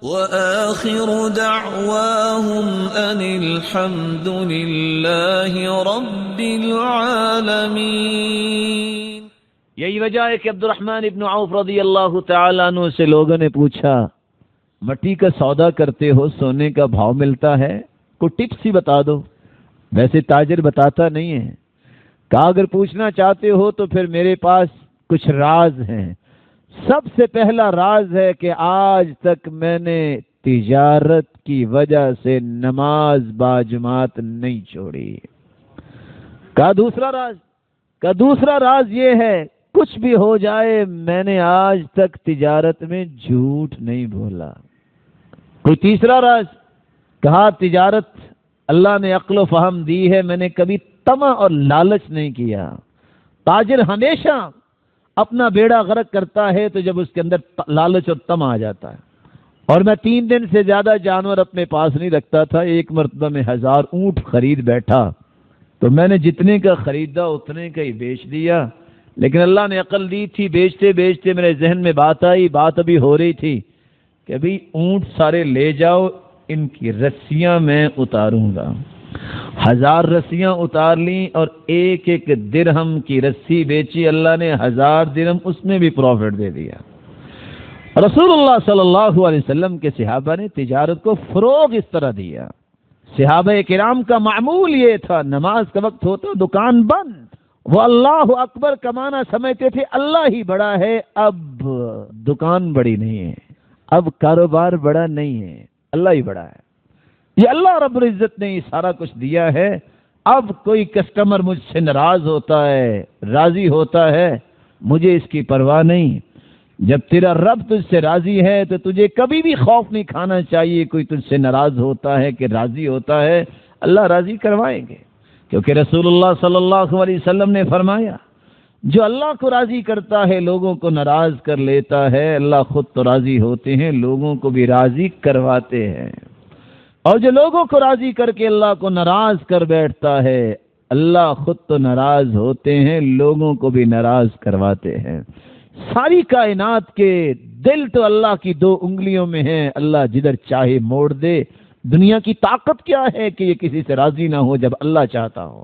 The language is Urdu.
وآخر دعواهم أن الحمد لله رب العالمين۔ یہی وجہ ہے کہ عبد الرحمن ابن عوف رضی اللہ تعالیٰ عنہ سے لوگوں نے پوچھا، مٹی کا سودا کرتے ہو، سونے کا بھاؤ ملتا ہے، کوئی ٹپس ہی بتا دو۔ ویسے تاجر بتاتا نہیں ہے، کہا اگر پوچھنا چاہتے ہو تو پھر میرے پاس کچھ راز ہیں۔ سب سے پہلا راز ہے کہ آج تک میں نے تجارت کی وجہ سے نماز باجماعت نہیں چھوڑی۔ کہا دوسرا راز یہ ہے، کچھ بھی ہو جائے میں نے آج تک تجارت میں جھوٹ نہیں بولا۔ کوئی تیسرا راز؟ کہا تجارت اللہ نے عقل و فہم دی ہے، میں نے کبھی طمع اور لالچ نہیں کیا۔ تاجر ہمیشہ اپنا بیڑا غرق کرتا ہے تو جب اس کے اندر لالچ اور طمع آ جاتا ہے۔ اور میں 3 دن سے زیادہ جانور اپنے پاس نہیں رکھتا تھا، ایک مرتبہ میں 1000 اونٹ خرید بیٹھا تو میں نے جتنے کا خریدا اتنے کا ہی بیچ دیا۔ لیکن اللہ نے عقل دی تھی، بیچتے بیچتے میرے ذہن میں بات آئی، بات ابھی ہو رہی تھی کہ ابھی اونٹ سارے لے جاؤ، ان کی رسیاں میں اتاروں گا۔ 1000 رسیاں اتار لیں اور ایک ایک درہم کی رسی بیچی، اللہ نے 1000 درہم اس میں بھی پروفٹ دے دیا۔ رسول اللہ صلی اللہ علیہ وسلم کے صحابہ نے تجارت کو فروغ اس طرح دیا۔ صحابہ کرام کا معمول یہ تھا، نماز کا وقت ہوتا دکان بند، وہ اللہ اکبر کمانا سمجھتے تھے اللہ ہی بڑا ہے، اب دکان بڑی نہیں ہے، اب کاروبار بڑا نہیں ہے، اللہ ہی بڑا ہے۔ یہ اللہ رب العزت نے یہ سارا کچھ دیا ہے، اب کوئی کسٹمر مجھ سے ناراض ہوتا ہے، راضی ہوتا ہے، مجھے اس کی پرواہ نہیں۔ جب تیرا رب تجھ سے راضی ہے تو تجھے کبھی بھی خوف نہیں کھانا چاہیے کوئی تجھ سے ناراض ہوتا ہے کہ راضی ہوتا ہے، اللہ راضی کروائیں گے۔ کیونکہ رسول اللہ صلی اللہ علیہ وسلم نے فرمایا، جو اللہ کو راضی کرتا ہے لوگوں کو ناراض کر لیتا ہے، اللہ خود تو راضی ہوتے ہیں، لوگوں کو بھی راضی کرواتے ہیں۔ اور جو لوگوں کو راضی کر کے اللہ کو ناراض کر بیٹھتا ہے، اللہ خود تو ناراض ہوتے ہیں، لوگوں کو بھی ناراض کرواتے ہیں۔ ساری کائنات کے دل تو اللہ کی 2 انگلیوں میں ہیں، اللہ جدھر چاہے موڑ دے۔ دنیا کی طاقت کیا ہے کہ یہ کسی سے راضی نہ ہو جب اللہ چاہتا ہو۔